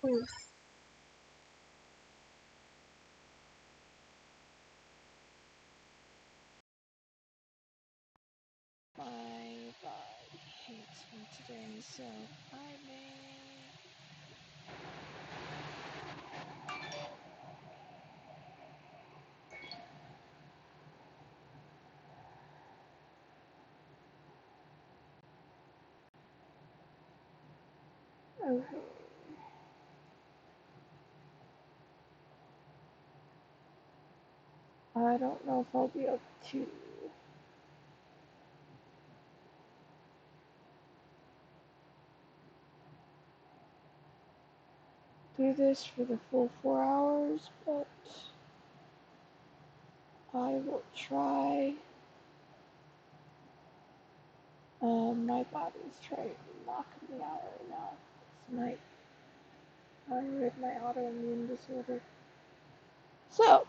Hmm. My body hates me today, so I may. Okay. I don't know if I'll be able to do this for the full 4 hours, but I will try. My body's trying to knock me out right now. This might rid my autoimmune disorder. So,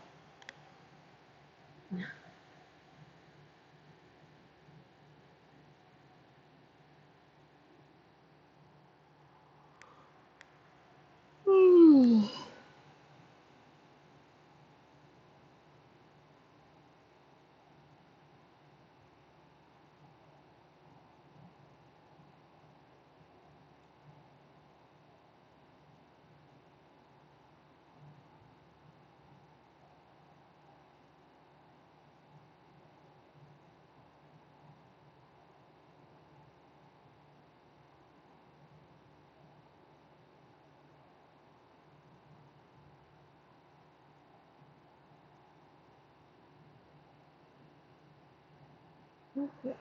okay.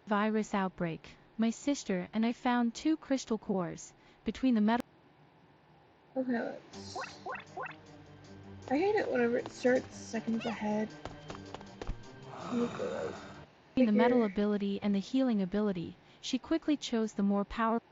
Virus outbreak. My sister and I found two crystal cores between the metal Okay, I hate it whenever it starts seconds ahead. You need to like figure. ability and the healing ability. She quickly chose the more powerful.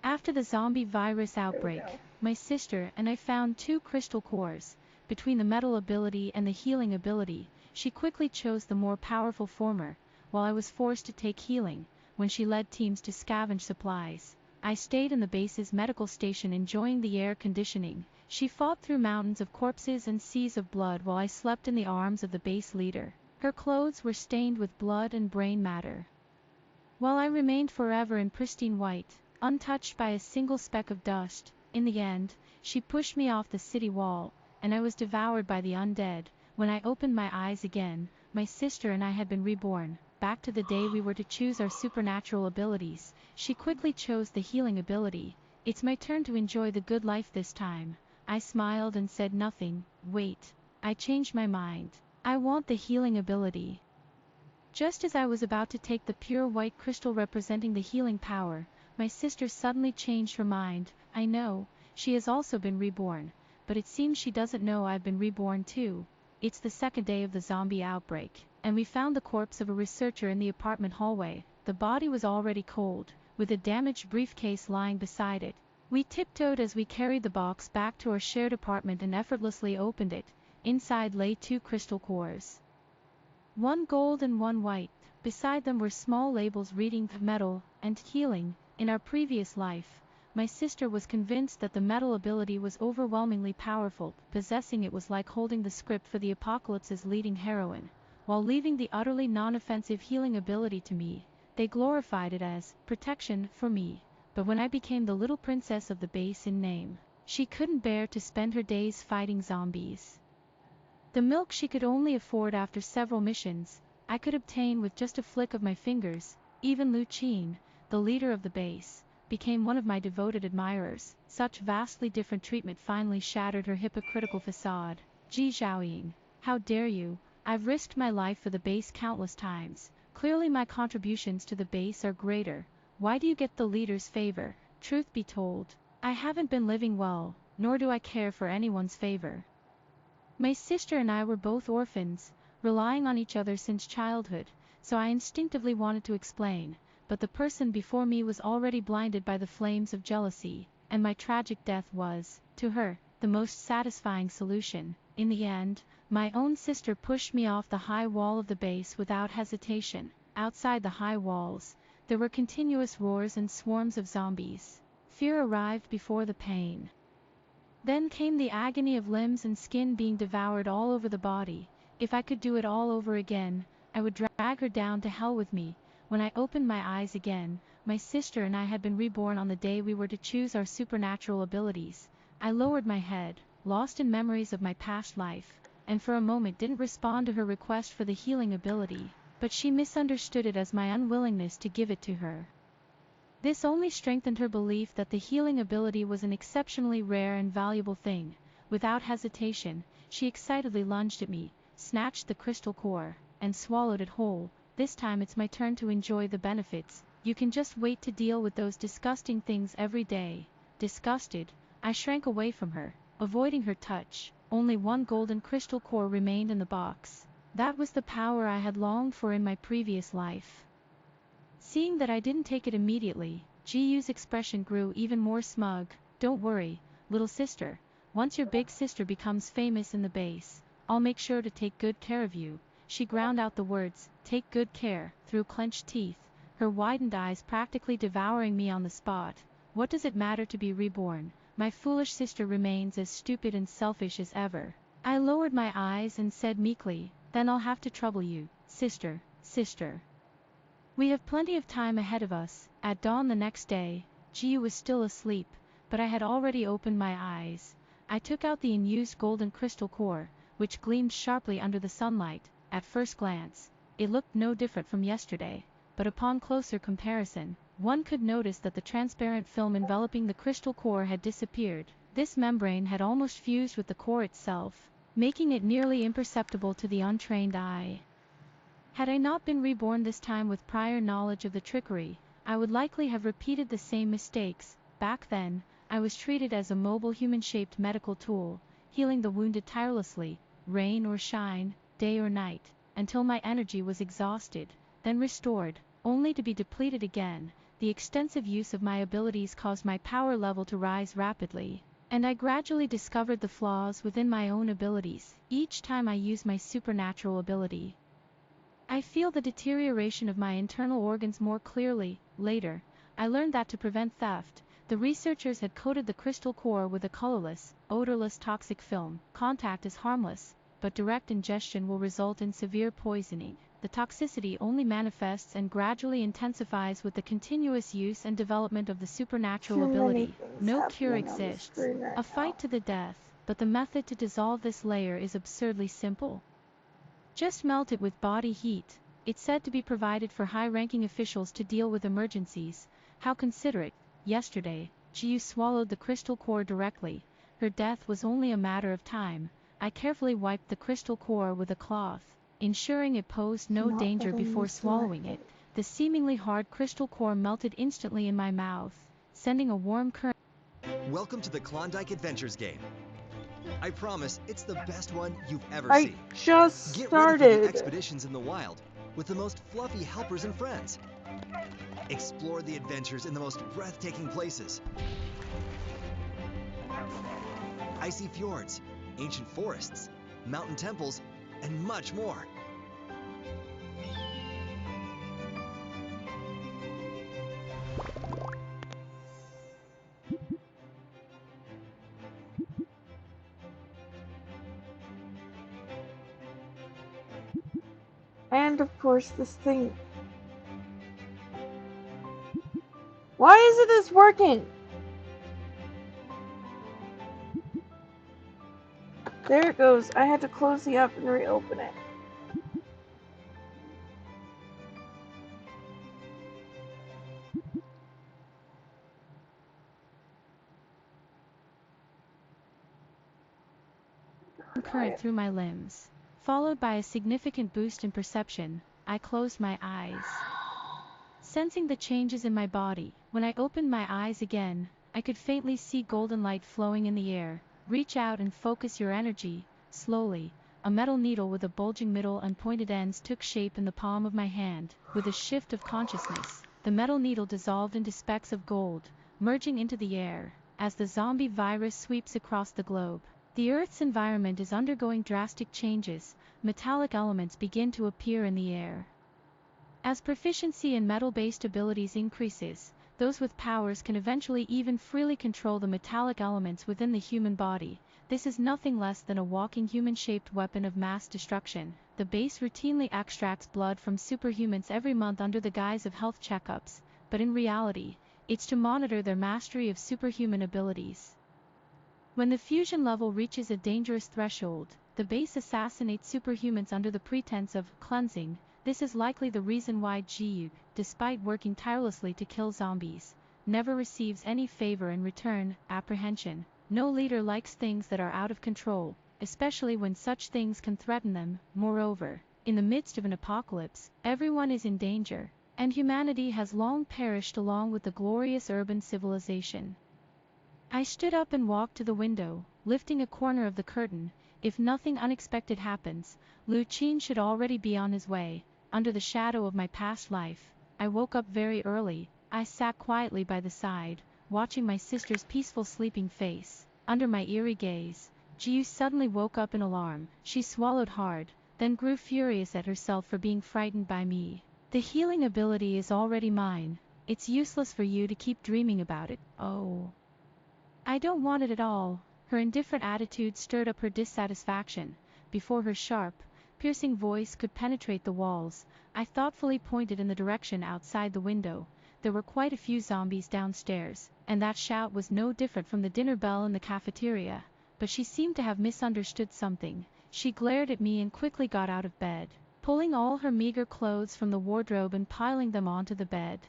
After the zombie virus There we go. outbreak, my sister and I found two crystal cores between the metal ability and the healing ability. She quickly chose the more powerful former, while I was forced to take healing. When she led teams to scavenge supplies, I stayed in the base's medical station enjoying the air conditioning. She fought through mountains of corpses and seas of blood while I slept in the arms of the base leader. Her clothes were stained with blood and brain matter, while I remained forever in pristine white, untouched by a single speck of dust. In the end, she pushed me off the city wall, and I was devoured by the undead. When I opened my eyes again, my sister and I had been reborn, back to the day we were to choose our supernatural abilities. She quickly chose the healing ability. It's my turn to enjoy the good life this time. I smiled and said nothing. Wait. I changed my mind. I want the healing ability. Just as I was about to take the pure white crystal representing the healing power, my sister suddenly changed her mind. I know, she has also been reborn, but it seems she doesn't know I've been reborn too. It's the second day of the zombie outbreak, and we found the corpse of a researcher in the apartment hallway. The body was already cold, with a damaged briefcase lying beside it. We tiptoed as we carried the box back to our shared apartment and effortlessly opened it. Inside lay two crystal cores, one gold and one white. Beside them were small labels reading metal and healing. In our previous life, my sister was convinced that the metal ability was overwhelmingly powerful. Possessing it was like holding the script for the apocalypse's leading heroine, while leaving the utterly non-offensive healing ability to me. They glorified it as protection for me. But when I became the little princess of the base in name, she couldn't bear to spend her days fighting zombies. The milk she could only afford after several missions, I could obtain with just a flick of my fingers. Even Lu Qin, the leader of the base, became one of my devoted admirers. Such vastly different treatment finally shattered her hypocritical facade. Ji Zhaoying, how dare you? I've risked my life for the base countless times. Clearly my contributions to the base are greater. Why do you get the leader's favor? Truth be told, I haven't been living well, nor do I care for anyone's favor. My sister and I were both orphans, relying on each other since childhood, so I instinctively wanted to explain. but the person before me was already blinded by the flames of jealousy, and my tragic death was, to her, the most satisfying solution. In the end, my own sister pushed me off the high wall of the base without hesitation. Outside the high walls, there were continuous roars and swarms of zombies. Fear arrived before the pain. Then came the agony of limbs and skin being devoured all over the body. If I could do it all over again, I would drag her down to hell with me. When I opened my eyes again, my sister and I had been reborn on the day we were to choose our supernatural abilities. I lowered my head, lost in memories of my past life, and for a moment didn't respond to her request for the healing ability, but she misunderstood it as my unwillingness to give it to her. This only strengthened her belief that the healing ability was an exceptionally rare and valuable thing. Without hesitation, she excitedly lunged at me, snatched the crystal core, and swallowed it whole. This time it's my turn to enjoy the benefits. You can just wait to deal with those disgusting things every day. Disgusted, I shrank away from her, avoiding her touch. Only one golden crystal core remained in the box. That was the power I had longed for in my previous life. Seeing that I didn't take it immediately, Ji-Yu's expression grew even more smug. Don't worry, little sister. Once your big sister becomes famous in the base, I'll make sure to take good care of you. She ground out the words, take good care, through clenched teeth, her widened eyes practically devouring me on the spot. What does it matter to be reborn? My foolish sister remains as stupid and selfish as ever. I lowered my eyes and said meekly, then I'll have to trouble you, sister. We have plenty of time ahead of us. At dawn the next day, Ji-Yu was still asleep, but I had already opened my eyes. I took out the unused golden crystal core, which gleamed sharply under the sunlight. At first glance, it looked no different from yesterday, but upon closer comparison, one could notice that the transparent film enveloping the crystal core had disappeared. This membrane had almost fused with the core itself, making it nearly imperceptible to the untrained eye. Had I not been reborn this time with prior knowledge of the trickery, I would likely have repeated the same mistakes. Back then, I was treated as a mobile human-shaped medical tool, healing the wounded tirelessly, rain or shine, day or night, until my energy was exhausted, then restored, only to be depleted again. The extensive use of my abilities caused my power level to rise rapidly, and I gradually discovered the flaws within my own abilities. Each time I use my supernatural ability, I feel the deterioration of my internal organs more clearly. Later, I learned that to prevent theft, the researchers had coated the crystal core with a colorless, odorless toxic film. Contact is harmless, but direct ingestion will result in severe poisoning. The toxicity only manifests and gradually intensifies with the continuous use and development of the supernatural Too many ability. things No cure happening on the exists. screen right A now. fight to the death, but the method to dissolve this layer is absurdly simple. Just melt it with body heat. It's said to be provided for high-ranking officials to deal with emergencies. How considerate. Yesterday, Ji-Yu swallowed the crystal core directly. Her death was only a matter of time. I carefully wiped the crystal core with a cloth, ensuring it posed no Not danger letting before me see my swallowing it. face. The seemingly hard crystal core melted instantly in my mouth, sending a warm current. Welcome to the Klondike Adventures game. I promise it's the best one you've ever I seen. just Get ready for the started. expeditions in the wild with the most fluffy helpers and friends. Explore the adventures in the most breathtaking places. Icy fjords, ancient forests, mountain temples, and much more. And of course this thing. Why isn't this working? There it goes. I had to close the app and reopen it. Current through my limbs. Followed by a significant boost in perception, I closed my eyes, sensing the changes in my body. When I opened my eyes again, I could faintly see golden light flowing in the air. Reach out and focus your energy. Slowly, a metal needle with a bulging middle and pointed ends took shape in the palm of my hand. With a shift of consciousness, the metal needle dissolved into specks of gold, merging into the air, as the zombie virus sweeps across the globe. The Earth's environment is undergoing drastic changes, metallic elements begin to appear in the air. As proficiency in metal-based abilities increases, those with powers can eventually even freely control the metallic elements within the human body. This is nothing less than a walking human-shaped weapon of mass destruction. The base routinely extracts blood from superhumans every month under the guise of health checkups, but in reality, it's to monitor their mastery of superhuman abilities. When the fusion level reaches a dangerous threshold, the base assassinates superhumans under the pretense of cleansing. This is likely the reason why GU, despite working tirelessly to kill zombies, never receives any favor in return. Apprehension. No leader likes things that are out of control, especially when such things can threaten them. Moreover, in the midst of an apocalypse, everyone is in danger, and humanity has long perished along with the glorious urban civilization. I stood up and walked to the window, lifting a corner of the curtain. If nothing unexpected happens, Lu Qin should already be on his way. Under the shadow of my past life, I woke up very early. I sat quietly by the side, watching my sister's peaceful sleeping face. Under my eerie gaze, Jiu suddenly woke up in alarm. She swallowed hard, then grew furious at herself for being frightened by me. The healing ability is already mine. It's useless for you to keep dreaming about it. Oh, I don't want it at all. Her indifferent attitude stirred up her dissatisfaction. Before her sharp, piercing voice could penetrate the walls, I thoughtfully pointed in the direction outside the window. There were quite a few zombies downstairs, and that shout was no different from the dinner bell in the cafeteria. But she seemed to have misunderstood something. She glared at me and quickly got out of bed, pulling all her meager clothes from the wardrobe and piling them onto the bed.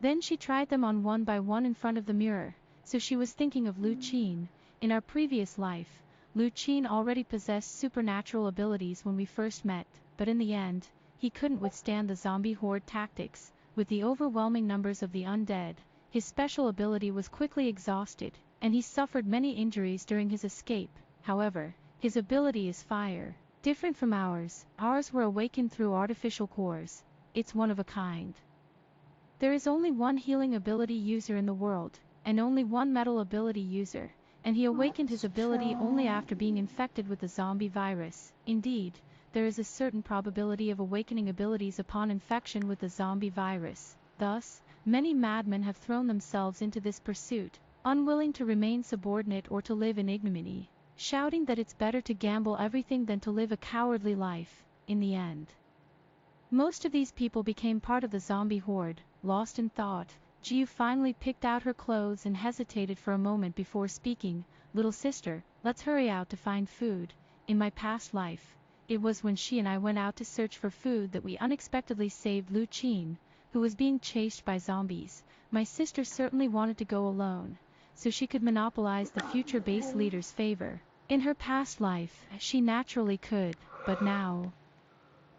Then she tried them on one by one in front of the mirror. So she was thinking of Lu Qin. In our previous life, Lu Qin already possessed supernatural abilities when we first met, but in the end, he couldn't withstand the zombie horde tactics. With the overwhelming numbers of the undead, his special ability was quickly exhausted, and he suffered many injuries during his escape. However, his ability is fire, different from ours. Ours were awakened through artificial cores. It's one of a kind. There is only one healing ability user in the world, and only one metal ability user, and he awakened his ability only after being infected with the zombie virus. Indeed, there is a certain probability of awakening abilities upon infection with the zombie virus. Thus, many madmen have thrown themselves into this pursuit, unwilling to remain subordinate or to live in ignominy, shouting that it's better to gamble everything than to live a cowardly life. In the end, most of these people became part of the zombie horde. Lost in thought, Jiu finally picked out her clothes and hesitated for a moment before speaking. Little sister, let's hurry out to find food. In my past life, it was when she and I went out to search for food that we unexpectedly saved Lu Qin, who was being chased by zombies. My sister certainly wanted to go alone, so she could monopolize the future base leader's favor. In her past life, she naturally could, but now,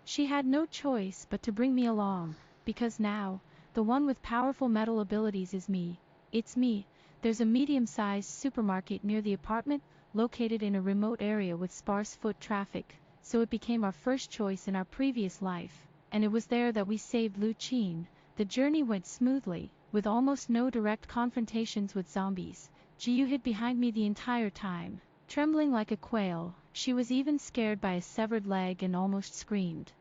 she had no choice but to bring me along, because now, the one with powerful metal abilities is me. It's me. There's a medium-sized supermarket near the apartment, located in a remote area with sparse foot traffic, so it became our first choice in our previous life, and it was there that we saved Lu Qin. The journey went smoothly, with almost no direct confrontations with zombies. Jiu hid behind me the entire time, trembling like a quail. She was even scared by a severed leg and almost screamed.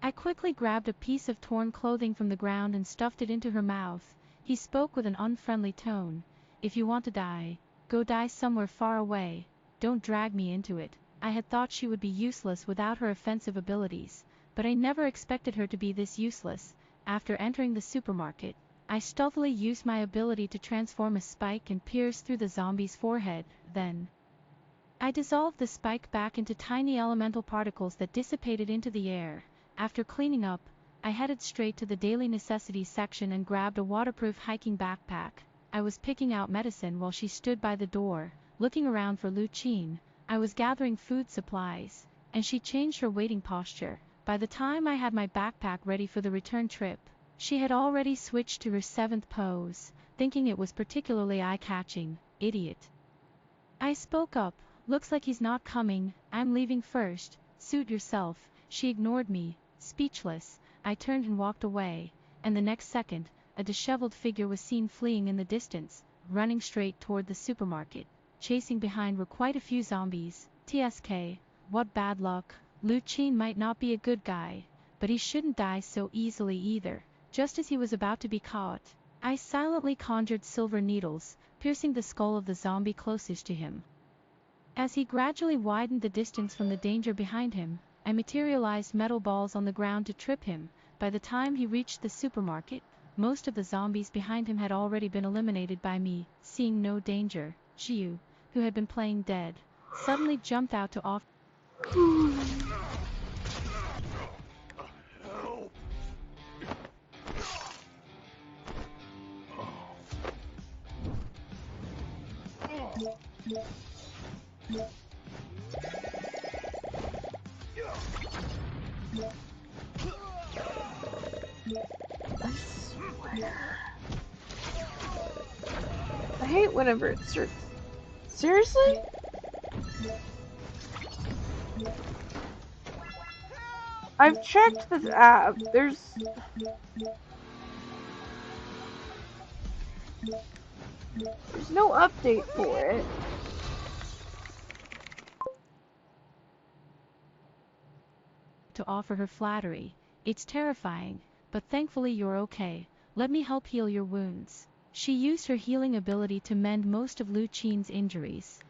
I quickly grabbed a piece of torn clothing from the ground and stuffed it into her mouth. He spoke with an unfriendly tone. If you want to die, go die somewhere far away. Don't drag me into it. I had thought she would be useless without her offensive abilities, but I never expected her to be this useless. After entering the supermarket, I stealthily used my ability to transform a spike and pierce through the zombie's forehead. Then, I dissolved the spike back into tiny elemental particles that dissipated into the air. After cleaning up, I headed straight to the daily necessities section and grabbed a waterproof hiking backpack. I was picking out medicine while she stood by the door, looking around for Lu Qin. I was gathering food supplies, and she changed her waiting posture. By the time I had my backpack ready for the return trip, she had already switched to her 7th pose, thinking it was particularly eye-catching. Idiot. I spoke up. Looks like he's not coming. I'm leaving first. Suit yourself. She ignored me. Speechless, I turned and walked away. and the next second, a disheveled figure was seen fleeing in the distance, running straight toward the supermarket. Chasing behind were quite a few zombies. TSK, what bad luck. Lu Qin might not be a good guy, but he shouldn't die so easily either. Just as he was about to be caught, I silently conjured silver needles, piercing the skull of the zombie closest to him. As he gradually widened the distance from the danger behind him, I materialized metal balls on the ground to trip him. By the time he reached the supermarket, most of the zombies behind him had already been eliminated by me. Seeing no danger, Jiu, who had been playing dead, suddenly jumped out to offer. I swear. I hate whenever it starts. Seriously? I've checked this app. There's no update for it. To offer her flattery. It's terrifying, but thankfully you're okay. Let me help heal your wounds. She used her healing ability to mend most of Lu Qin's injuries.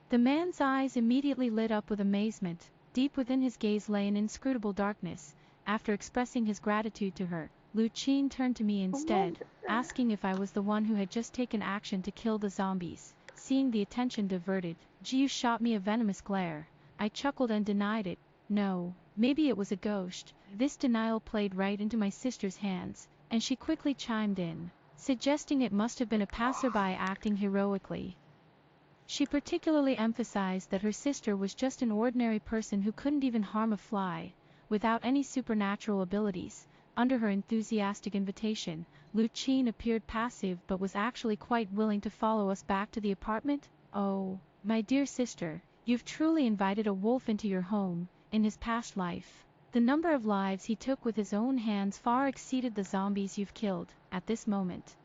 The man's eyes immediately lit up with amazement. Deep within his gaze lay an inscrutable darkness. After expressing his gratitude to her, Lu Qin turned to me instead, asking if I was the one who had just taken action to kill the zombies. Seeing the attention diverted, Jiu shot me a venomous glare. I chuckled and denied it. No, maybe it was a ghost. This denial played right into my sister's hands, and she quickly chimed in, suggesting it must have been a passerby acting heroically. She particularly emphasized that her sister was just an ordinary person who couldn't even harm a fly, without any supernatural abilities. Under her enthusiastic invitation, Lu Qin appeared passive but was actually quite willing to follow us back to the apartment. Oh, my dear sister, you've truly invited a wolf into your home. In his past life, the number of lives he took with his own hands far exceeded the zombies you've killed. At this moment,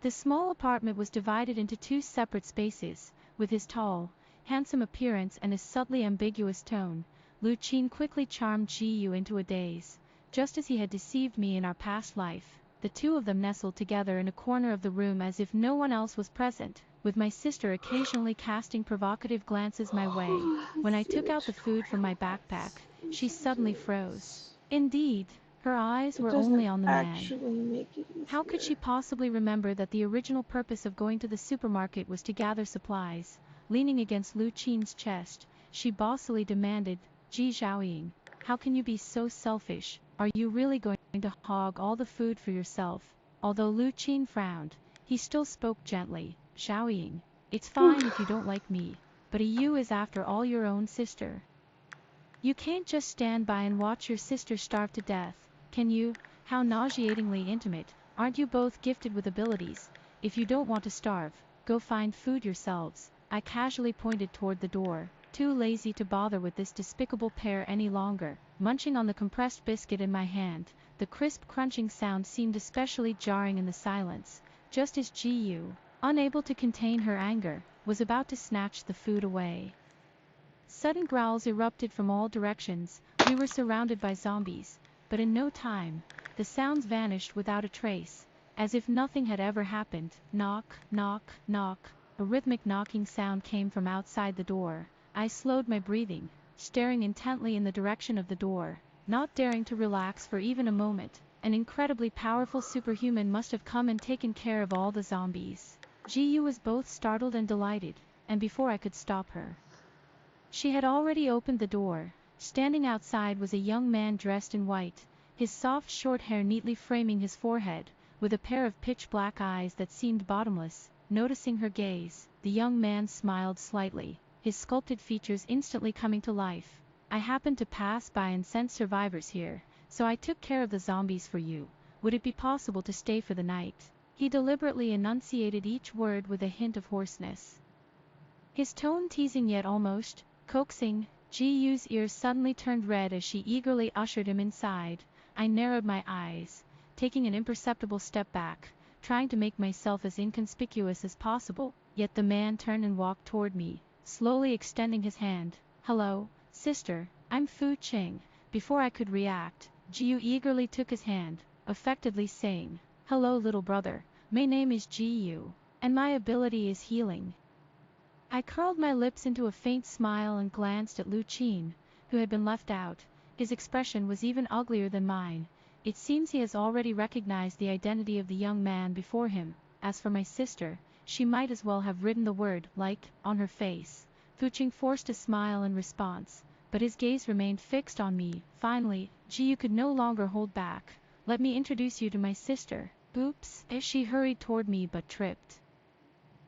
the small apartment was divided into two separate spaces. With his tall, handsome appearance and his subtly ambiguous tone, Lu Qin quickly charmed Jiu into a daze. Just as he had deceived me in our past life, the two of them nestled together in a corner of the room as if no one else was present, with my sister occasionally casting provocative glances my way. When I took out the food from my backpack, she suddenly froze. Indeed, her eyes were only on the man. How could she possibly remember that the original purpose of going to the supermarket was to gather supplies? Leaning against Lu Qin's chest, she bossily demanded, Ji Zhaoying, how can you be so selfish? Are you really going to hog all the food for yourself? Although Lu Qin frowned, he still spoke gently. Zhaoying, it's fine if you don't like me, but Yu is after all your own sister. You can't just stand by and watch your sister starve to death, can you? How nauseatingly intimate. Aren't you both gifted with abilities? If you don't want to starve, go find food yourselves. I casually pointed toward the door, too lazy to bother with this despicable pair any longer. Munching on the compressed biscuit in my hand, the crisp crunching sound seemed especially jarring in the silence, just as Jiu, unable to contain her anger, was about to snatch the food away. Sudden growls erupted from all directions. We were surrounded by zombies, but in no time, the sounds vanished without a trace, as if nothing had ever happened. Knock, knock, knock. A rhythmic knocking sound came from outside the door. I slowed my breathing, staring intently in the direction of the door, not daring to relax for even a moment. An incredibly powerful superhuman must have come and taken care of all the zombies. Jiu was both startled and delighted, and before I could stop her, she had already opened the door. Standing outside was a young man dressed in white, his soft short hair neatly framing his forehead, with a pair of pitch-black eyes that seemed bottomless. Noticing her gaze, the young man smiled slightly, his sculpted features instantly coming to life. I happened to pass by and sense survivors here, so I took care of the zombies for you. Would it be possible to stay for the night? He deliberately enunciated each word with a hint of hoarseness, his tone teasing yet almost coaxing. Jiu's ears suddenly turned red as she eagerly ushered him inside. I narrowed my eyes, taking an imperceptible step back, trying to make myself as inconspicuous as possible, yet the man turned and walked toward me, slowly extending his hand. "Hello, sister, I'm Fu Qing." Before I could react, Jiu eagerly took his hand, affectedly saying, "Hello little brother, my name is Jiu, and my ability is healing." I curled my lips into a faint smile and glanced at Lu Qin, who had been left out. His expression was even uglier than mine. It seems he has already recognized the identity of the young man before him. As for my sister, she might as well have written the word "like" on her face. Fu Qing forced a smile in response, but his gaze remained fixed on me. Finally, Jiu could no longer hold back. "Let me introduce you to my sister." Oops, as she hurried toward me but tripped.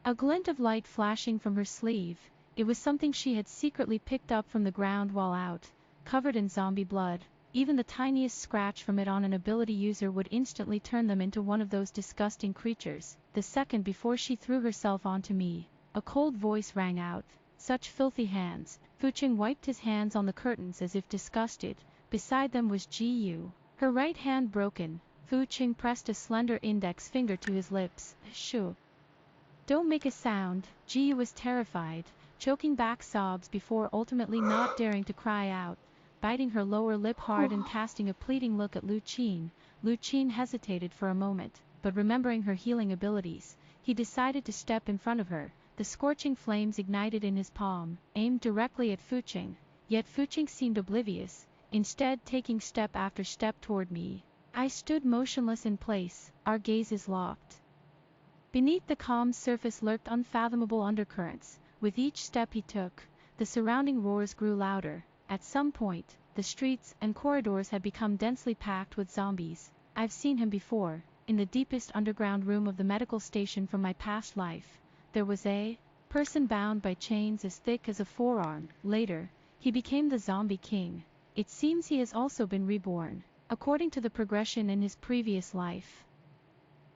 A glint of light flashing from her sleeve. It was something she had secretly picked up from the ground while out, covered in zombie blood. Even the tiniest scratch from it on an ability user would instantly turn them into one of those disgusting creatures. The second before she threw herself onto me, a cold voice rang out. "Such filthy hands." Fu Qing wiped his hands on the curtains as if disgusted. Beside them was Jiu, her right hand broken. Fu Qing pressed a slender index finger to his lips. "Shoo. Don't make a sound." Jiu was terrified, choking back sobs before ultimately not daring to cry out. Biting her lower lip hard and casting a pleading look at Lu Qin. Lu Qin hesitated for a moment, but remembering her healing abilities, he decided to step in front of her. The scorching flames ignited in his palm, aimed directly at Fu Qing. Yet Fu Qing seemed oblivious, instead taking step after step toward me. I stood motionless in place, our gazes locked. Beneath the calm surface lurked unfathomable undercurrents. With each step he took, the surrounding roars grew louder. At some point, the streets and corridors had become densely packed with zombies. I've seen him before, in the deepest underground room of the medical station from my past life. There was a person bound by chains as thick as a forearm. Later, he became the Zombie King. It seems he has also been reborn, according to the progression in his previous life.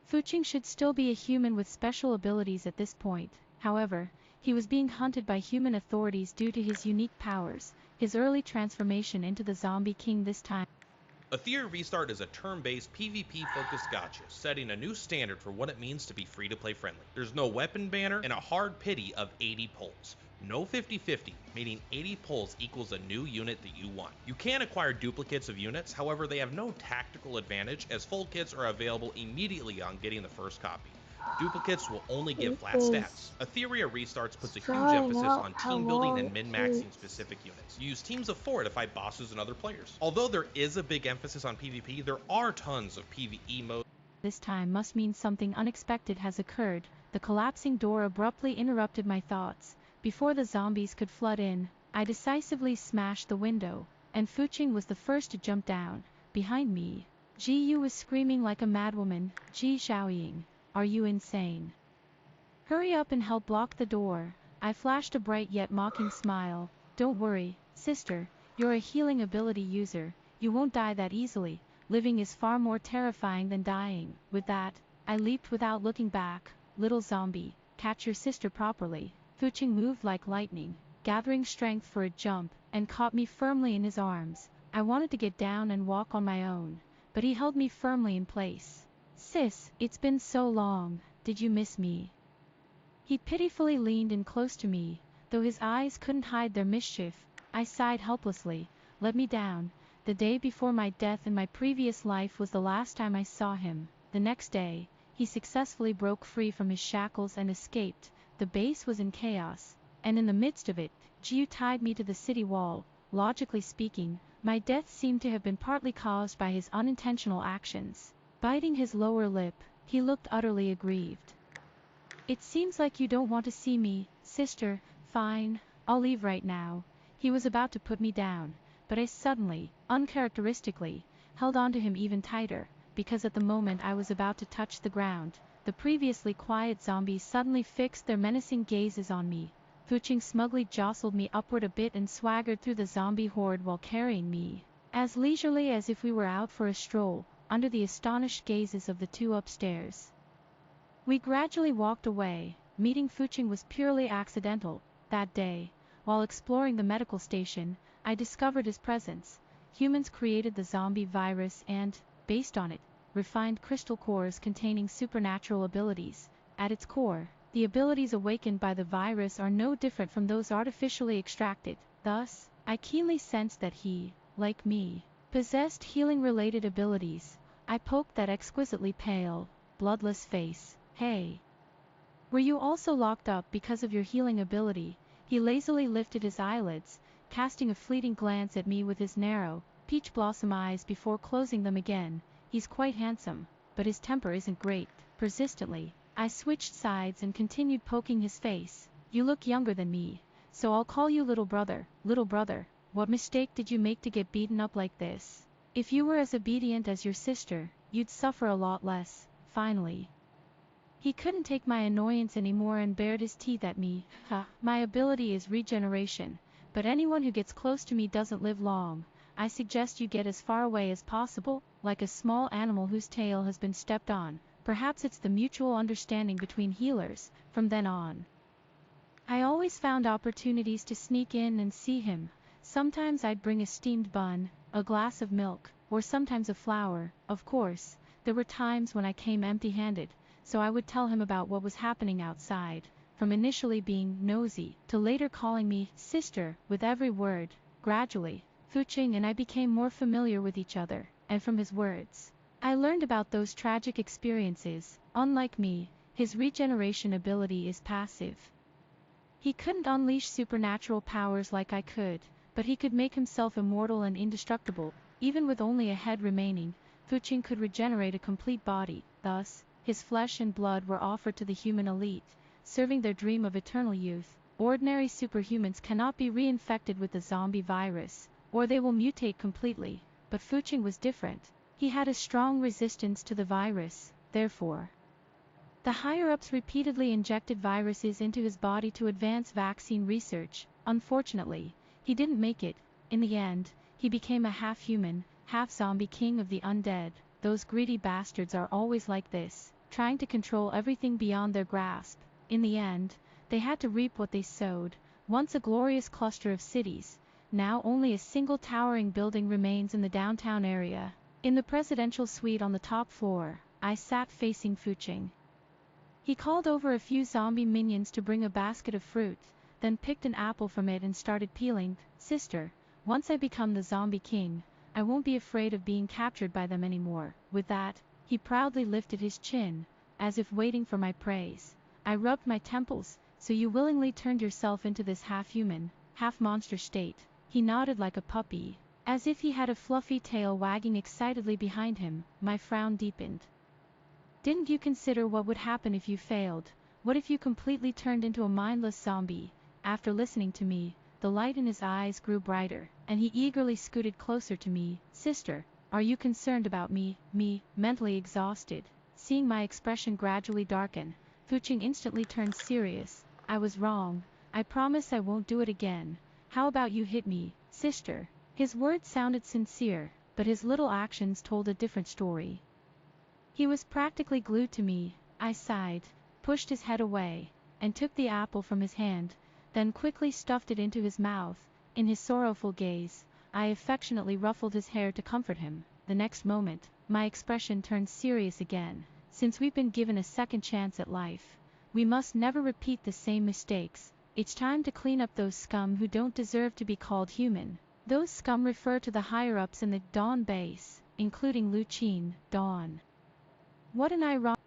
Fu Qing should still be a human with special abilities at this point. However, he was being hunted by human authorities due to his unique powers, his early transformation into the Zombie King this time. A Theory Restart is a turn-based PvP-focused gacha, setting a new standard for what it means to be free-to-play friendly. There's no weapon banner and a hard pity of 80 pulls. No 50-50, meaning 80 pulls equals a new unit that you want. You can acquire duplicates of units, however they have no tactical advantage as full kits are available immediately on getting the first copy. Duplicates will only give flat stats. Etheria Restarts puts a huge emphasis on team building and min-maxing specific units. You use teams of 4 to fight bosses and other players. Although there is a big emphasis on PvP, there are tons of PvE modes. This time must mean something unexpected has occurred. The collapsing door abruptly interrupted my thoughts. Before the zombies could flood in, I decisively smashed the window, and Fu Qing was the first to jump down. Behind me, Jiu was screaming like a madwoman. "Ji Xiaoying, are you insane? Hurry up and help block the door." I flashed a bright yet mocking smile. "Don't worry, sister, you're a healing ability user. You won't die that easily. Living is far more terrifying than dying." With that, I leaped without looking back. "Little zombie, catch your sister properly." Fu Qing moved like lightning, gathering strength for a jump, and caught me firmly in his arms. I wanted to get down and walk on my own, but he held me firmly in place. "Sis, it's been so long, did you miss me?" He pitifully leaned in close to me, though his eyes couldn't hide their mischief. I sighed helplessly. "Let me down." The day before my death in my previous life was the last time I saw him. The next day, he successfully broke free from his shackles and escaped. The base was in chaos, and in the midst of it, Jiu tied me to the city wall. Logically speaking, my death seemed to have been partly caused by his unintentional actions. Biting his lower lip, he looked utterly aggrieved. "It seems like you don't want to see me, sister. Fine, I'll leave right now." He was about to put me down, but I suddenly, uncharacteristically, held on to him even tighter, because at the moment I was about to touch the ground, the previously quiet zombies suddenly fixed their menacing gazes on me. Fu Qing smugly jostled me upward a bit and swaggered through the zombie horde while carrying me, as leisurely as if we were out for a stroll, under the astonished gazes of the two upstairs. We gradually walked away. Meeting Fu Qing was purely accidental. That day, while exploring the medical station, I discovered his presence. Humans created the zombie virus and, based on it, refined crystal cores containing supernatural abilities. At its core, the abilities awakened by the virus are no different from those artificially extracted. Thus, I keenly sensed that he, like me, possessed healing-related abilities. I poked that exquisitely pale, bloodless face. "Hey. Were you also locked up because of your healing ability?" He lazily lifted his eyelids, casting a fleeting glance at me with his narrow, peach blossom eyes before closing them again. "He's quite handsome, but his temper isn't great." Persistently, I switched sides and continued poking his face. "You look younger than me, so I'll call you little brother." "Little brother, what mistake did you make to get beaten up like this? If you were as obedient as your sister, you'd suffer a lot less." Finally, he couldn't take my annoyance anymore and bared his teeth at me. "Ha, my ability is regeneration, but anyone who gets close to me doesn't live long. I suggest you get as far away as possible, like a small animal whose tail has been stepped on." Perhaps it's the mutual understanding between healers. From then on, I always found opportunities to sneak in and see him. Sometimes I'd bring a steamed bun, a glass of milk, or sometimes a flower. Of course, there were times when I came empty-handed, so I would tell him about what was happening outside, from initially being nosy, to later calling me sister with every word. Gradually, Fuqing and I became more familiar with each other, and from his words, I learned about those tragic experiences. Unlike me, his regeneration ability is passive. He couldn't unleash supernatural powers like I could, but he could make himself immortal and indestructible. Even with only a head remaining, Fuqing could regenerate a complete body. Thus, his flesh and blood were offered to the human elite, serving their dream of eternal youth. Ordinary superhumans cannot be reinfected with the zombie virus, or they will mutate completely, but Fuqing was different. He had a strong resistance to the virus. Therefore, the higher-ups repeatedly injected viruses into his body to advance vaccine research. Unfortunately, he didn't make it. In the end, he became a half-human, half-zombie king of the undead. Those greedy bastards are always like this, trying to control everything beyond their grasp. In the end, they had to reap what they sowed. Once a glorious cluster of cities, now only a single towering building remains in the downtown area. In the presidential suite on the top floor, I sat facing Fuqing. He called over a few zombie minions to bring a basket of fruit, then picked an apple from it and started peeling. "Sister, once I become the zombie king, I won't be afraid of being captured by them anymore." With that, he proudly lifted his chin, as if waiting for my praise. I rubbed my temples. "So you willingly turned yourself into this half-human, half-monster state?" He nodded like a puppy, as if he had a fluffy tail wagging excitedly behind him. My frown deepened. "Didn't you consider what would happen if you failed? What if you completely turned into a mindless zombie?" After listening to me, the light in his eyes grew brighter, and he eagerly scooted closer to me. "Sister, are you concerned about me?" Mentally exhausted. Seeing my expression gradually darken, Fuqing instantly turned serious. "I was wrong. I promise I won't do it again. How about you hit me, sister?" His words sounded sincere, but his little actions told a different story. He was practically glued to me. I sighed, pushed his head away, and took the apple from his hand, then quickly stuffed it into his mouth. In his sorrowful gaze, I affectionately ruffled his hair to comfort him. The next moment, my expression turned serious again. "Since we've been given a second chance at life, we must never repeat the same mistakes. It's time to clean up those scum who don't deserve to be called human." Those scum refer to the higher-ups in the Dawn base, including Lu Qin. Dawn. What an ironic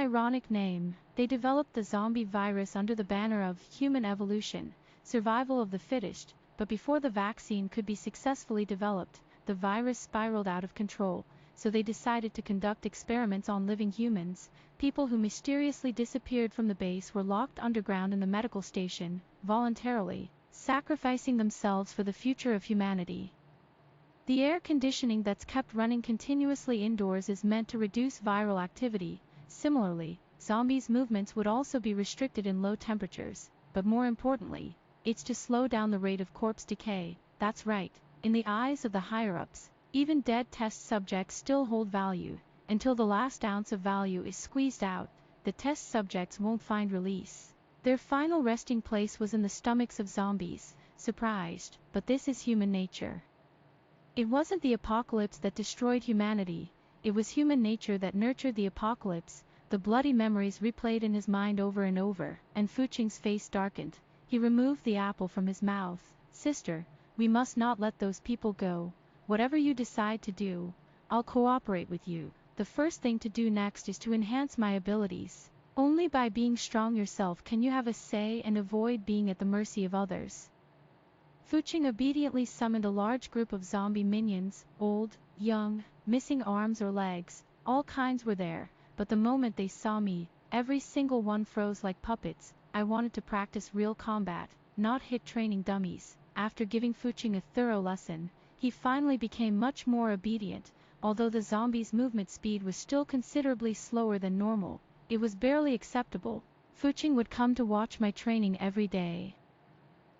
ironic name. They developed the zombie virus under the banner of human evolution, survival of the fittest, but before the vaccine could be successfully developed, the virus spiraled out of control, so they decided to conduct experiments on living humans. People who mysteriously disappeared from the base were locked underground in the medical station, voluntarily, sacrificing themselves for the future of humanity. The air conditioning that's kept running continuously indoors is meant to reduce viral activity. Similarly, zombies' movements would also be restricted in low temperatures, but more importantly, it's to slow down the rate of corpse decay. That's right, in the eyes of the higher-ups, even dead test subjects still hold value. Until the last ounce of value is squeezed out, the test subjects won't find release. Their final resting place was in the stomachs of zombies. Surprised, but this is human nature. It wasn't the apocalypse that destroyed humanity, it was human nature that nurtured the apocalypse. The bloody memories replayed in his mind over and over, and Fuqing's face darkened. He removed the apple from his mouth. Sister, we must not let those people go. Whatever you decide to do, I'll cooperate with you. The first thing to do next is to enhance my abilities. Only by being strong yourself can you have a say and avoid being at the mercy of others. Fuqing obediently summoned a large group of zombie minions, old, young, missing arms or legs, all kinds were there, but the moment they saw me, every single one froze like puppets. I wanted to practice real combat, not hit training dummies. After giving Fuqing a thorough lesson, he finally became much more obedient. Although the zombies' movement speed was still considerably slower than normal, it was barely acceptable. Fuqing would come to watch my training every day,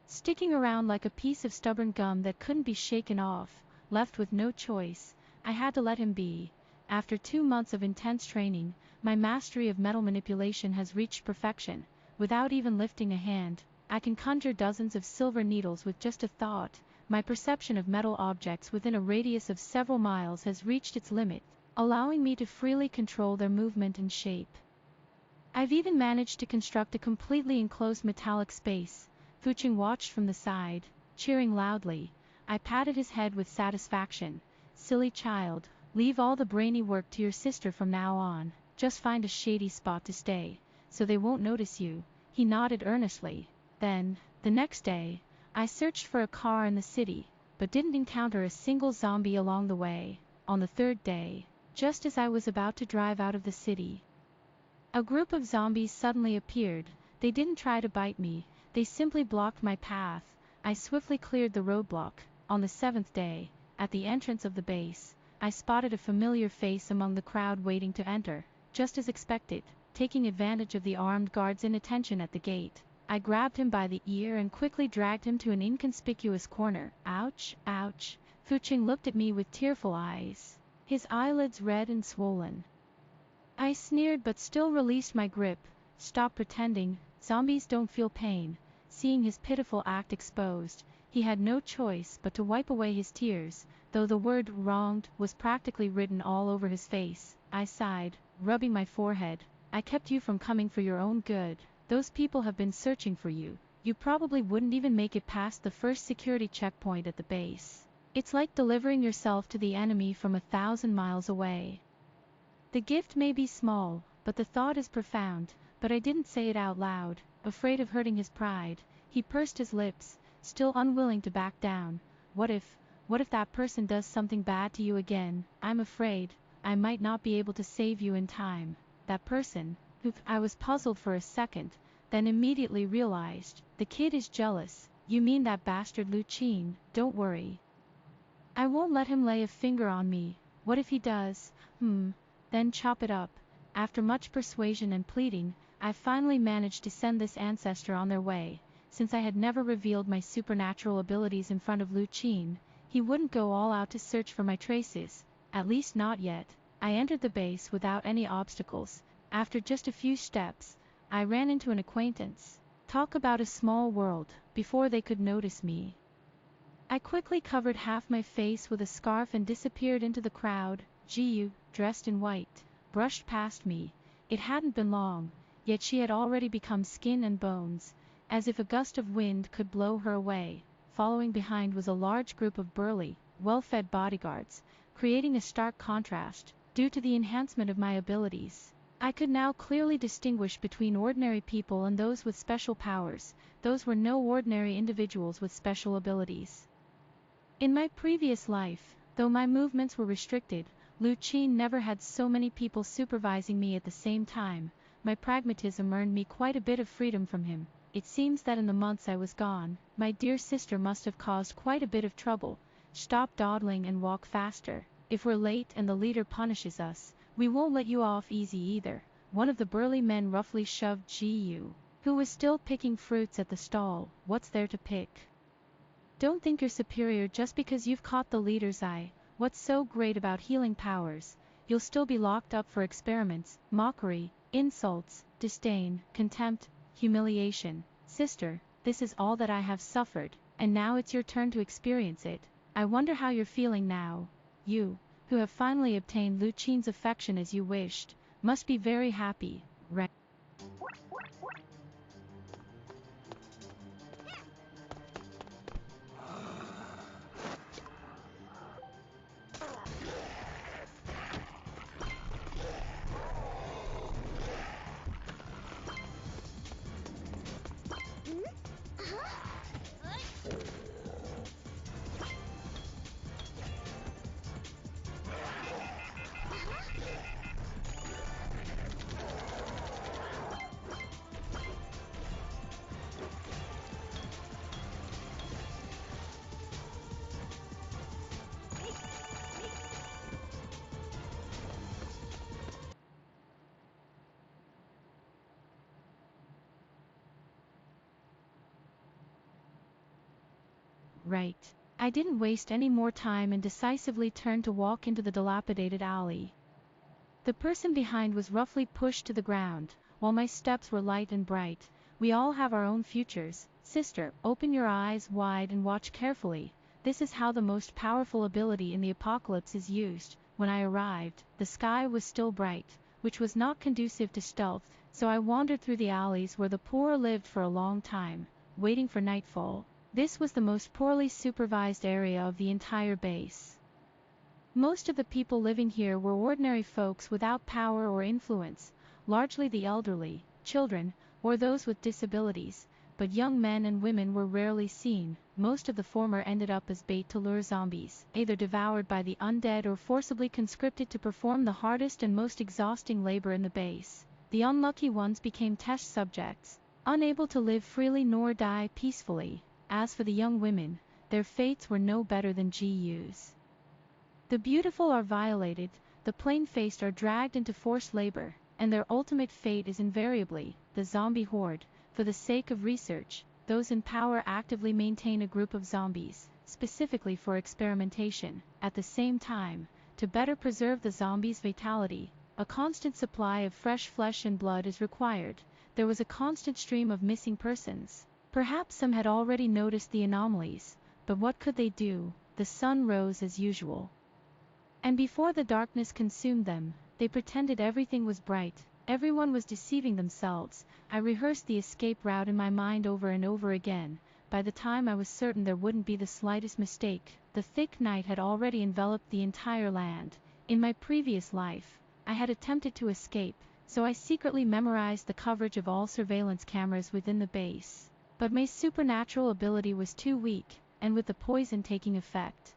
sticking around like a piece of stubborn gum that couldn't be shaken off. Left with no choice, I had to let him be. After 2 months of intense training, my mastery of metal manipulation has reached perfection. Without even lifting a hand, I can conjure dozens of silver needles with just a thought. My perception of metal objects within a radius of several miles has reached its limit, allowing me to freely control their movement and shape. I've even managed to construct a completely enclosed metallic space. Fuqing watched from the side, cheering loudly. I patted his head with satisfaction. Silly child, leave all the brainy work to your sister from now on. Just find a shady spot to stay, so they won't notice you. He nodded earnestly. Then, the next day, I searched for a car in the city, but didn't encounter a single zombie along the way. On the third day, just as I was about to drive out of the city, a group of zombies suddenly appeared. They didn't try to bite me, they simply blocked my path. I swiftly cleared the roadblock. On the 7th day, at the entrance of the base, I spotted a familiar face among the crowd waiting to enter. Just as expected, taking advantage of the armed guard's inattention at the gate, I grabbed him by the ear and quickly dragged him to an inconspicuous corner. Ouch, ouch. Fuqing looked at me with tearful eyes, his eyelids red and swollen. I sneered but still released my grip. Stop pretending, zombies don't feel pain. Seeing his pitiful act exposed, he had no choice but to wipe away his tears, though the word wronged was practically written all over his face. I sighed, rubbing my forehead. I kept you from coming for your own good. Those people have been searching for you. You probably wouldn't even make it past the first security checkpoint at the base. It's like delivering yourself to the enemy from 1,000 miles away. The gift may be small, but the thought is profound. But I didn't say it out loud, afraid of hurting his pride. He pursed his lips, still unwilling to back down. What if that person does something bad to you again? I'm afraid I might not be able to save you in time. That person? I was puzzled for a second, then immediately realized. The kid is jealous. You mean that bastard Lu Qin? Don't worry, I won't let him lay a finger on me. What if he does? Then chop it up. After much persuasion and pleading, I finally managed to send this ancestor on their way. Since I had never revealed my supernatural abilities in front of Lu Qin, he wouldn't go all out to search for my traces, at least not yet. I entered the base without any obstacles. After just a few steps, I ran into an acquaintance. Talk about a small world. Before they could notice me, I quickly covered half my face with a scarf and disappeared into the crowd. Jiyu, dressed in white, brushed past me. It hadn't been long, yet she had already become skin and bones, as if a gust of wind could blow her away. Following behind was a large group of burly, well-fed bodyguards, creating a stark contrast, due to the enhancement of my abilities. I could now clearly distinguish between ordinary people and those with special powers. Those were no ordinary individuals with special abilities. In my previous life, though my movements were restricted, Lu Qin never had so many people supervising me at the same time. My pragmatism earned me quite a bit of freedom from him. It seems that in the months I was gone, my dear sister must have caused quite a bit of trouble. Stop dawdling and walk faster. If we're late and the leader punishes us, we won't let you off easy either. One of the burly men roughly shoved Ji Yu, who was still picking fruits at the stall. What's there to pick? Don't think you're superior just because you've caught the leader's eye. What's so great about healing powers? You'll still be locked up for experiments, mockery, insults, disdain, contempt, humiliation. Sister, this is all that I have suffered, and now it's your turn to experience it. I wonder how you're feeling now. You, who have finally obtained Lu Qin's affection as you wished, must be very happy, right? Right. I didn't waste any more time and decisively turned to walk into the dilapidated alley. The person behind was roughly pushed to the ground, while my steps were light and bright. We all have our own futures. Sister, open your eyes wide and watch carefully. This is how the most powerful ability in the apocalypse is used. When I arrived, the sky was still bright, which was not conducive to stealth, so I wandered through the alleys where the poor lived for a long time, waiting for nightfall. This was the most poorly supervised area of the entire base. Most of the people living here were ordinary folks without power or influence, largely the elderly, children, or those with disabilities, but young men and women were rarely seen. Most of the former ended up as bait to lure zombies, either devoured by the undead or forcibly conscripted to perform the hardest and most exhausting labor in the base. The unlucky ones became test subjects, unable to live freely nor die peacefully. As for the young women, their fates were no better than Ji Yu's. The beautiful are violated, the plain-faced are dragged into forced labor, and their ultimate fate is invariably the zombie horde. For the sake of research, those in power actively maintain a group of zombies, specifically for experimentation. At the same time, to better preserve the zombies' vitality, a constant supply of fresh flesh and blood is required. There was a constant stream of missing persons. Perhaps some had already noticed the anomalies, but what could they do? The sun rose as usual. And before the darkness consumed them, they pretended everything was bright. Everyone was deceiving themselves. I rehearsed the escape route in my mind over and over again. By the time I was certain there wouldn't be the slightest mistake, the thick night had already enveloped the entire land. In my previous life, I had attempted to escape, so I secretly memorized the coverage of all surveillance cameras within the base. But my supernatural ability was too weak, and with the poison taking effect,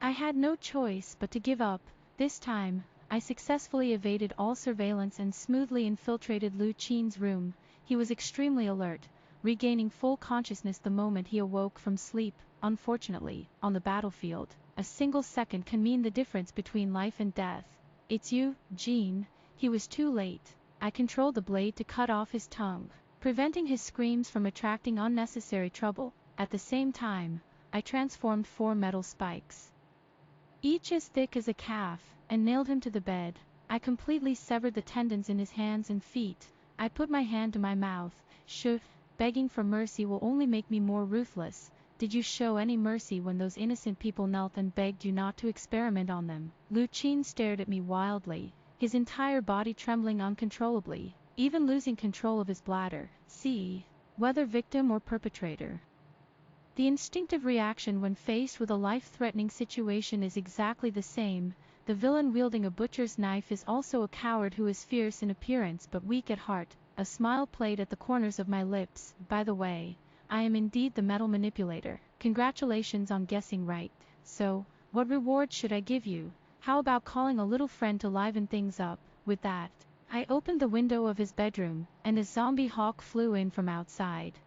I had no choice but to give up. This time, I successfully evaded all surveillance and smoothly infiltrated Lu Qin's room. He was extremely alert, regaining full consciousness the moment he awoke from sleep. Unfortunately, on the battlefield, a single second can mean the difference between life and death. It's you, Jean. He was too late. I controlled the blade to cut off his tongue, preventing his screams from attracting unnecessary trouble. At the same time, I transformed 4 metal spikes, each as thick as a calf, and nailed him to the bed. I completely severed the tendons in his hands and feet. I put my hand to my mouth. Begging for mercy will only make me more ruthless. Did you show any mercy when those innocent people knelt and begged you not to experiment on them? Lu Qin stared at me wildly, his entire body trembling uncontrollably, even losing control of his bladder. See, whether victim or perpetrator. The instinctive reaction when faced with a life-threatening situation is exactly the same. The villain wielding a butcher's knife is also a coward who is fierce in appearance but weak at heart. A smile played at the corners of my lips. By the way, I am indeed the metal manipulator. Congratulations on guessing right. So, what reward should I give you? How about calling a little friend to liven things up? With that, I opened the window of his bedroom, and a zombie hawk flew in from outside.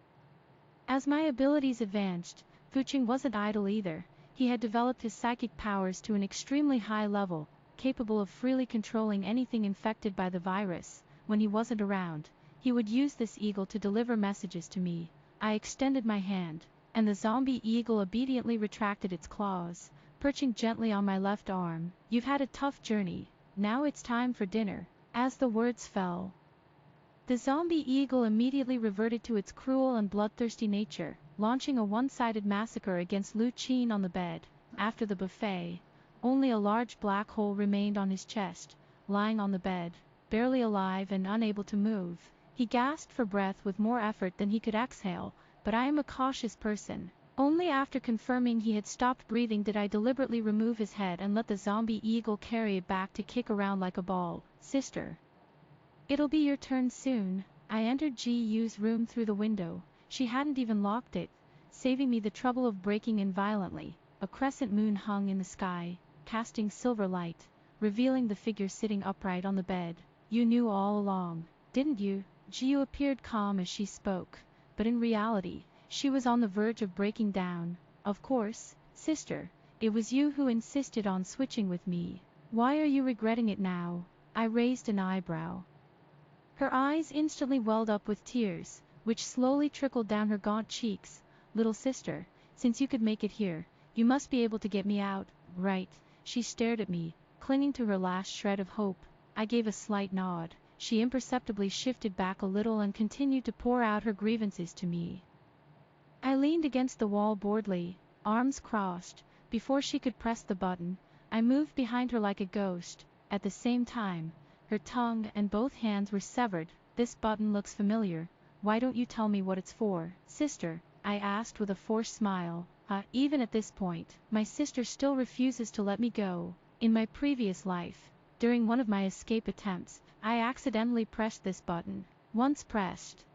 As my abilities advanced, Fuching wasn't idle either. He had developed his psychic powers to an extremely high level, capable of freely controlling anything infected by the virus. When he wasn't around, he would use this eagle to deliver messages to me. I extended my hand, and the zombie eagle obediently retracted its claws, perching gently on my left arm. You've had a tough journey. Now it's time for dinner. As the words fell, the zombie eagle immediately reverted to its cruel and bloodthirsty nature, launching a one-sided massacre against Lu Qin on the bed. After the buffet, only a large black hole remained on his chest, lying on the bed, barely alive and unable to move. He gasped for breath with more effort than he could exhale, but I am a cautious person. Only after confirming he had stopped breathing did I deliberately remove his head and let the zombie eagle carry it back to kick around like a ball. Sister, it'll be your turn soon. I entered Ji Yu's room through the window. She hadn't even locked it, saving me the trouble of breaking in violently. A crescent moon hung in the sky, casting silver light, revealing the figure sitting upright on the bed. You knew all along, didn't you? Ji Yu appeared calm as she spoke, but in reality, she was on the verge of breaking down. Of course, sister, it was you who insisted on switching with me. Why are you regretting it now? I raised an eyebrow. Her eyes instantly welled up with tears, which slowly trickled down her gaunt cheeks. Little sister, since you could make it here, you must be able to get me out, right? She stared at me, clinging to her last shred of hope. I gave a slight nod. She imperceptibly shifted back a little and continued to pour out her grievances to me. I leaned against the wall boredly, arms crossed. Before she could press the button, I moved behind her like a ghost. At the same time, her tongue and both hands were severed. This button looks familiar. Why don't you tell me what it's for, sister? I asked with a forced smile. Even at this point, my sister still refuses to let me go. In my previous life, during one of my escape attempts, I accidentally pressed this button. Once pressed,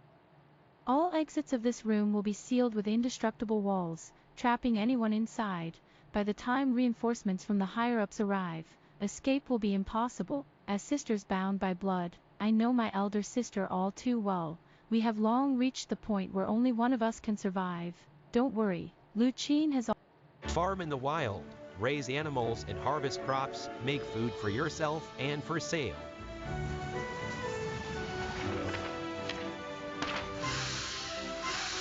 all exits of this room will be sealed with indestructible walls, trapping anyone inside. By the time reinforcements from the higher-ups arrive, escape will be impossible. As sisters bound by blood, I know my elder sister all too well. We have long reached the point where only one of us can survive. Don't worry, Lu Qin has Farm in the wild, raise animals and harvest crops, make food for yourself and for sale.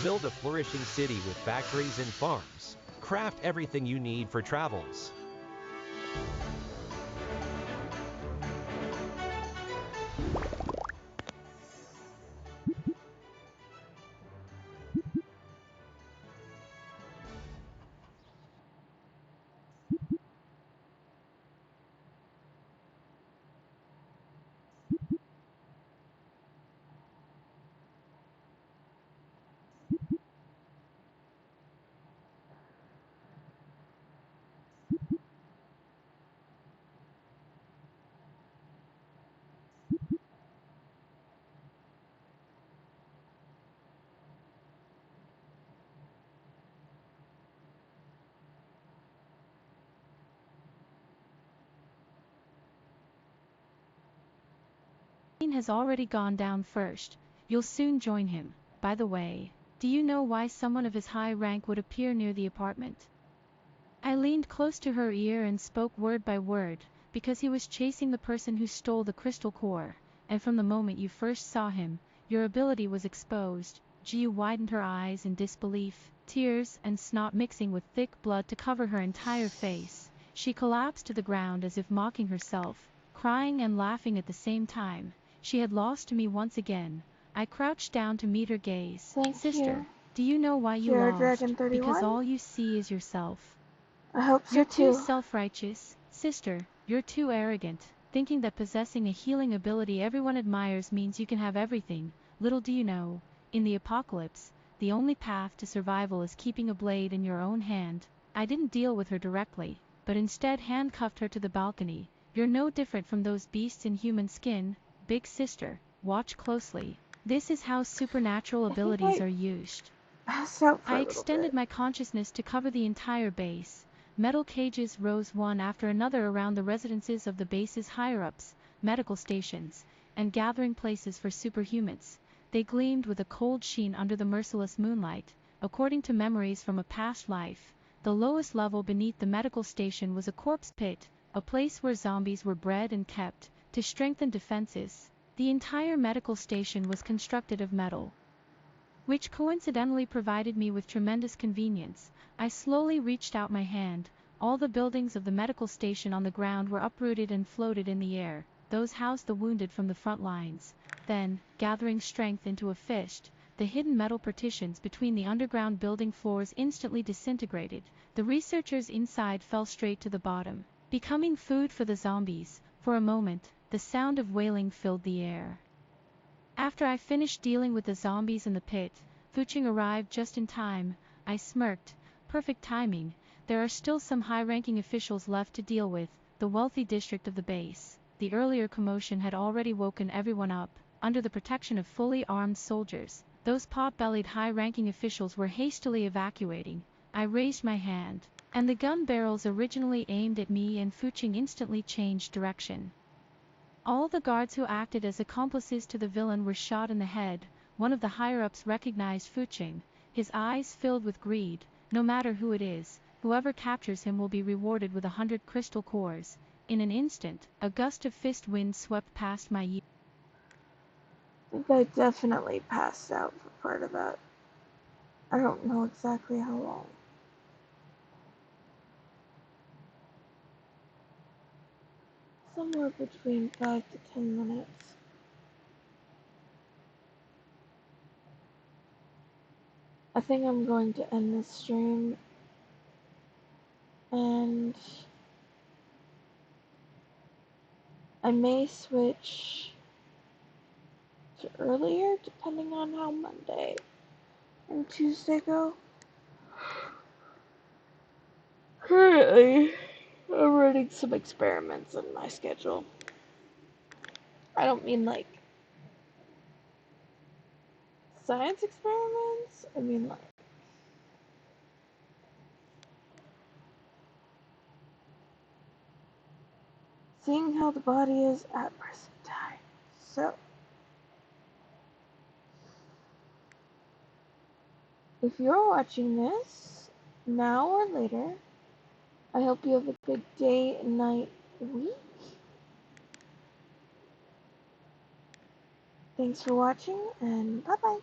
Build a flourishing city with factories and farms. Craft everything you need for travels. has already gone down first. You'll soon join him. By the way, do you know why someone of his high rank would appear near the apartment? I leaned close to her ear and spoke word by word. Because he was chasing the person who stole the crystal core, and from the moment you first saw him, your ability was exposed. Ji Yu widened her eyes in disbelief, tears and snot mixing with thick blood to cover her entire face. She collapsed to the ground as if mocking herself, crying and laughing at the same time. She had lost to me once again. I crouched down to meet her gaze. Thank Sister, you. do you know why you Sierra lost? Dragon 31? Because all you see is yourself. I hope so You're too too. self-righteous, sister. You're too arrogant, thinking that possessing a healing ability everyone admires means you can have everything. Little do you know, in the apocalypse, the only path to survival is keeping a blade in your own hand. I didn't deal with her directly, but instead handcuffed her to the balcony. You're no different from those beasts in human skin, big sister. Watch closely. This is how supernatural I think abilities I are used. passed out for I a little extended bit. my consciousness to cover the entire base. Metal cages rose one after another around the residences of the base's higher-ups, medical stations, and gathering places for superhumans. They gleamed with a cold sheen under the merciless moonlight. According to memories from a past life, the lowest level beneath the medical station was a corpse pit, a place where zombies were bred and kept. To strengthen defenses, the entire medical station was constructed of metal, which coincidentally provided me with tremendous convenience. I slowly reached out my hand. All the buildings of the medical station on the ground were uprooted and floated in the air. Those housed the wounded from the front lines. Then, gathering strength into a fist, the hidden metal partitions between the underground building floors instantly disintegrated. The researchers inside fell straight to the bottom, becoming food for the zombies. For a moment, the sound of wailing filled the air. After I finished dealing with the zombies in the pit, Fuching arrived just in time. I smirked. Perfect timing. There are still some high-ranking officials left to deal with. The wealthy district of the base. The earlier commotion had already woken everyone up. Under the protection of fully armed soldiers, those pot-bellied high-ranking officials were hastily evacuating. I raised my hand, and the gun barrels originally aimed at me and Fuching instantly changed direction. All the guards who acted as accomplices to the villain were shot in the head. One of the higher-ups recognized Fuching, his eyes filled with greed. No matter who it is, whoever captures him will be rewarded with 100 crystal cores. In an instant, a gust of fist wind swept past my ear. I think I definitely passed out for part of that. I don't know exactly how long. Somewhere between 5 to 10 minutes. I think I'm going to end this stream and I may switch to earlier depending on how Monday and Tuesday go. Currently, I'm running some experiments in my schedule. I don't mean like science experiments, I mean like seeing how the body is at present time. So, if you're watching this now or later, I hope you have a good day, night, week. Thanks for watching, and bye-bye.